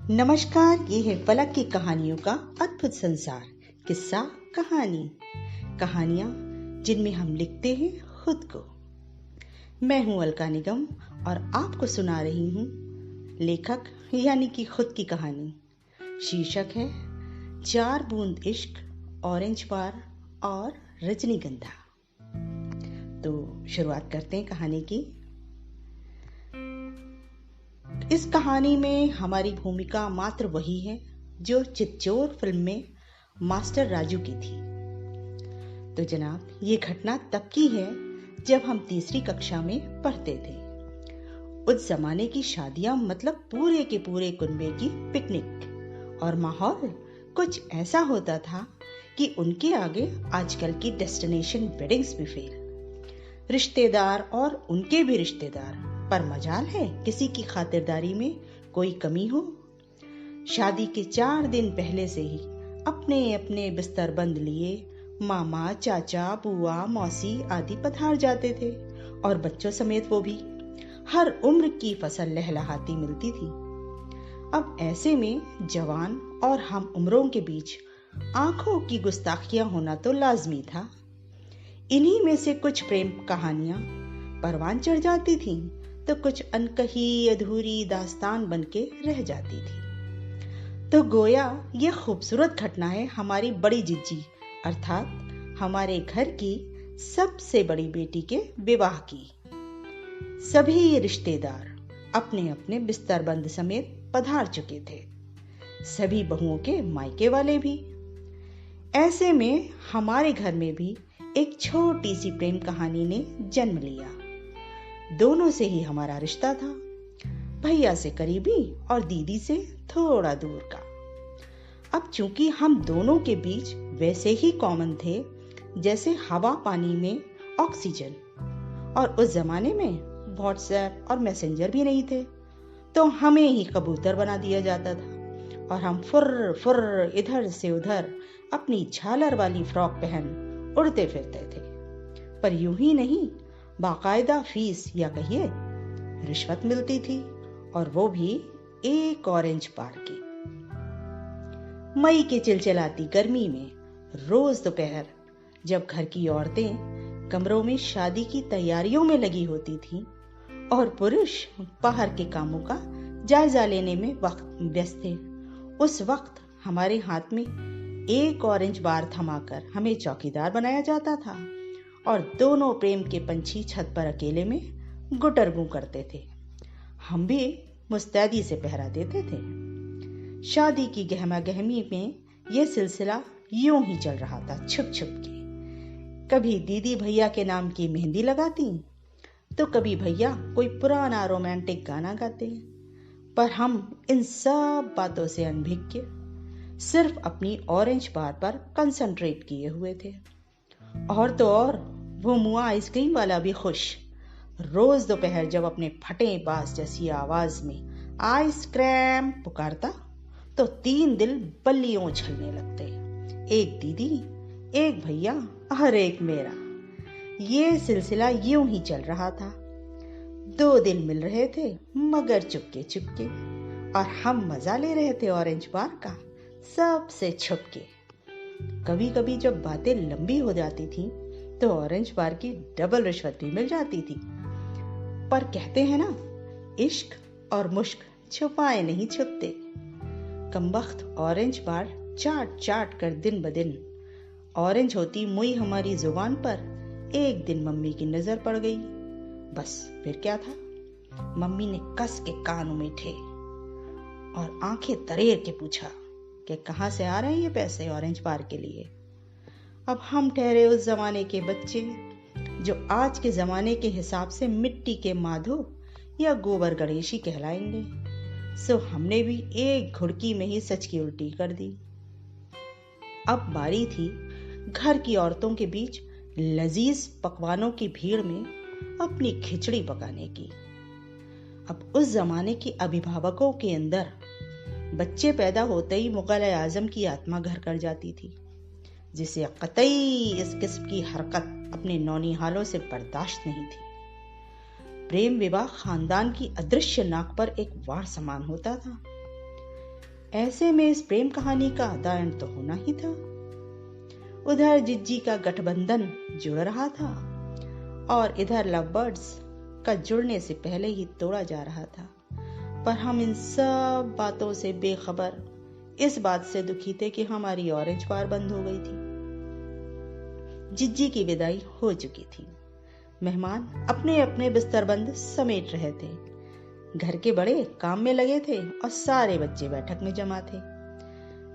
नमस्कार, ये है पलक की कहानियों का अद्भुत संसार। किस्सा कहानी, कहानियां जिनमें हम लिखते हैं खुद को। मैं हूं अलका निगम और आपको सुना रही हूं लेखक यानी कि खुद की कहानी। शीर्षक है 4 बूंद इश्क, ऑरेंज बार और रजनीगंधा। तो शुरुआत करते हैं कहानी की। इस कहानी में हमारी भूमिका मात्र वही है जो चितचोर फिल्म में मास्टर राजू की थी। तो जनाब, ये घटना तब की है जब हम तीसरी कक्षा में पढ़ते थे। उस जमाने की शादियां मतलब पूरे के पूरे कुनबे की पिकनिक, और माहौल कुछ ऐसा होता था कि उनके आगे आजकल की डेस्टिनेशन वेडिंग्स भी फेल। रिश्तेदार और उनके भी रिश्तेदार, पर मजाल है किसी की खातिरदारी में कोई कमी हो। शादी के 4 दिन पहले से ही अपने अपने बिस्तर बंद लिए मामा, चाचा, बुआ, मौसी आदि पधार जाते थे, और बच्चों समेत वो भी। हर उम्र की फसल लहलहाती मिलती थी। अब ऐसे में जवान और हम उम्रों के बीच आंखों की गुस्ताखियां होना तो लाजमी था। इन्हीं में से कुछ प्रेम कहानियां परवान चढ़ जाती थीं, तो कुछ अनकही अधूरी दास्तान बनके रह जाती थी। तो गोया ये खूबसूरत घटना है हमारी बड़ी जिज्जी अर्थात हमारे घर की सबसे बड़ी बेटी के विवाह की। सभी रिश्तेदार अपने अपने बिस्तरबंद समेत पधार चुके थे, सभी बहुओं के मायके वाले भी। ऐसे में हमारे घर में भी एक छोटी सी प्रेम कहानी ने जन्म लिया। दोनों से ही हमारा रिश्ता था, भैया से करीबी और दीदी से थोड़ा दूर का। अब चूंकि हम दोनों के बीच वैसे ही कॉमन थे जैसे हवा पानी में ऑक्सीजन, और उस जमाने में व्हाट्सएप और मैसेंजर भी नहीं थे, तो हमें ही कबूतर बना दिया जाता था और हम फुर्र फुर्र इधर से उधर अपनी झालर वाली फ्रॉक पहन उड़ते फिरते थे। पर यूं ही नहीं, बाकायदा फीस या कहिए रिश्वत मिलती थी, और वो भी एक ऑरेंज बार की। मई के चिलचिलाती गर्मी में रोज दोपहर जब घर की औरतें कमरों में शादी की तैयारियों में लगी होती थीं और पुरुष बाहर के कामों का जायजा लेने में व्यस्त थे, उस वक्त हमारे हाथ में एक ऑरेंज बार थमाकर हमें चौकीदार बनाया जाता था, और दोनों प्रेम के पंछी छत पर अकेले में गुटरगू करते थे। हम भी मुस्तैदी से पहरा देते थे। शादी की गहमा गहमी में यह सिलसिला यूं ही चल रहा था, छुप छुप के। कभी दीदी भैया के नाम की मेहंदी लगाती, तो कभी भैया कोई पुराना रोमांटिक गाना गाते। पर हम इन सब बातों से अनभिज्ञ सिर्फ अपनी ऑरेंज बार पर कंसंट्रेट किए हुए थे। और तो और वो मुआ आइसक्रीम वाला भी खुश। रोज दोपहर जब अपने फटे बास जैसी आवाज में आइसक्रीम पुकारता, तो 3 दिल बल्लियों उछलने लगते। एक दीदी, एक भैया और एक मेरा। ये सिलसिला यूं ही चल रहा था। 2 दिल मिल रहे थे मगर चुपके चुपके, और हम मजा ले रहे थे ऑरेंज बार का सबसे छुपके। कभी कभी जब बातें लंबी हो जाती थी तो ऑरेंज बार की डबल रिश्वत भी मिल जाती थी। पर कहते हैं ना, इश्क और मुश्क छुपाए नहीं छुपते। कमबख्त ऑरेंज बार चाट चाट कर दिन ब दिन ऑरेंज होती मुई हमारी जुबान पर एक दिन मम्मी की नजर पड़ गई। बस फिर क्या था, मम्मी ने कस के कान उमेठे और आंखें तरेर के पूछा कि कहां से आ रहे हैं ये पैसे ऑरेंज बार के लिए। अब हम ठहरे उस जमाने के बच्चे जो आज के जमाने के हिसाब से मिट्टी के माधो या गोबर गणेशी कहलाएंगे। सो हमने भी एक घुड़की में ही सच की उल्टी कर दी। अब बारी थी घर की औरतों के बीच लजीज पकवानों की भीड़ में अपनी खिचड़ी पकाने की। अब उस जमाने के अभिभावकों के अंदर बच्चे पैदा होते ही मुगल आजम की आत्मा घर कर जाती थी, जिसे कतई इस किस्म की हरकत अपने नौनिहालों से बर्दाश्त नहीं थी। प्रेम विवाह खानदान की अदृश्य नाक पर एक वार समान होता था। ऐसे में इस प्रेम कहानी का आधा एंड तो होना ही था। उधर जिज्जी का गठबंधन जुड़ रहा था और इधर लव बर्ड्स का जुड़ने से पहले ही तोड़ा जा रहा था। पर हम इन सब बातों से बेखबर इस बात से दुखी थे कि हमारी ऑरेंज बार बंद हो गई थी। जिज्जी की विदाई हो चुकी थी। मेहमान अपने अपने बिस्तरबंद समेट रहे थे। घर के बड़े काम में लगे थे और सारे बच्चे बैठक में जमा थे।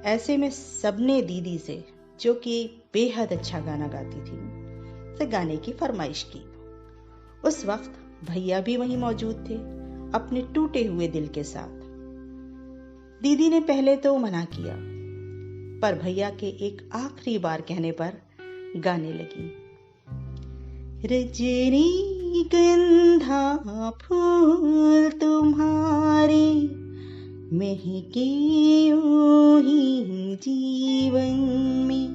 ऐसे में सबने दीदी से, जो कि बेहद अच्छा गाना गाती थी, से गाने की फरमाइश की। उस वक्त भैया भी वहीं मौजूद थे, अपने टूटे हुए दिल के साथ। दीदी ने पहले तो मना किया, पर भैया के एक आखिरी बार कहने पर गाने लगी। रजनीगंधा फूल तुम्हारे महके यूं ही जीवन में,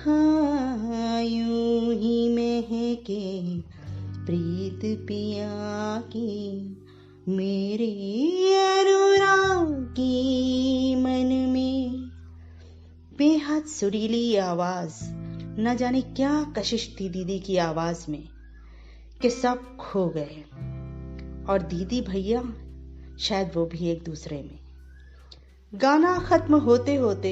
हाँ यूं ही महके प्रीत पिया की मेरे अनुरागी मन में। बेहद सुरीली आवाज, न जाने क्या कशिश थी दीदी की आवाज में कि सब खो गए। और दीदी भैया शायद वो भी एक दूसरे में। गाना खत्म होते होते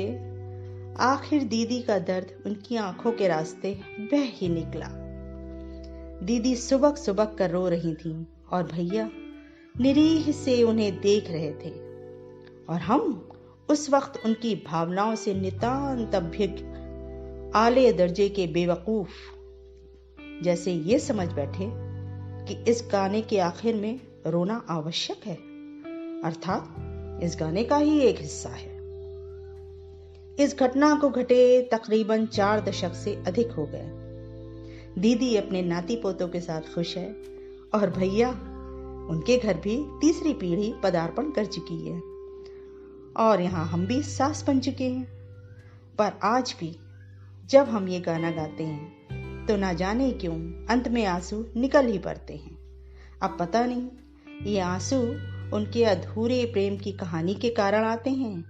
आखिर दीदी का दर्द उनकी आंखों के रास्ते बह ही निकला। दीदी सुबक सुबक कर रो रही थी और भैया निरीह से उन्हें देख रहे थे। और हम उस वक्त उनकी भावनाओं से नितांत अभ्यक्त आले दर्जे के बेवकूफ जैसे ये समझ बैठे कि इस गाने के आखिर में रोना आवश्यक है, अर्थात इस गाने का ही एक हिस्सा है। इस घटना को घटे तकरीबन 4 दशक से अधिक हो गए। दीदी अपने नाती पोतों के साथ खुश है और भैया, उनके घर भी तीसरी पीढ़ी पदार्पण कर चुकी है और यहाँ हम भी सास बन चुके हैं। पर आज भी जब हम ये गाना गाते हैं तो ना जाने क्यों अंत में आंसू निकल ही पड़ते हैं। अब पता नहीं ये आंसू उनके अधूरे प्रेम की कहानी के कारण आते हैं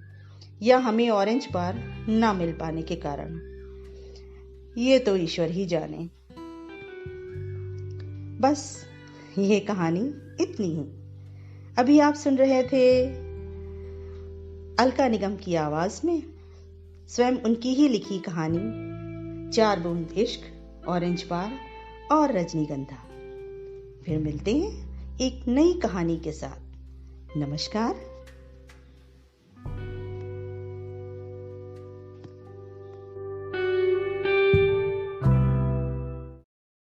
या हमें ऑरेंज बार ना मिल पाने के कारण। ये तो ईश्वर ही जाने। बस ये कहानी इतनी ही। अभी आप सुन रहे थे अलका निगम की आवाज में स्वयं उनकी ही लिखी कहानी 4 बूंद इश्क, ऑरेंज बार और रजनीगंधा। फिर मिलते हैं एक नई कहानी के साथ। नमस्कार।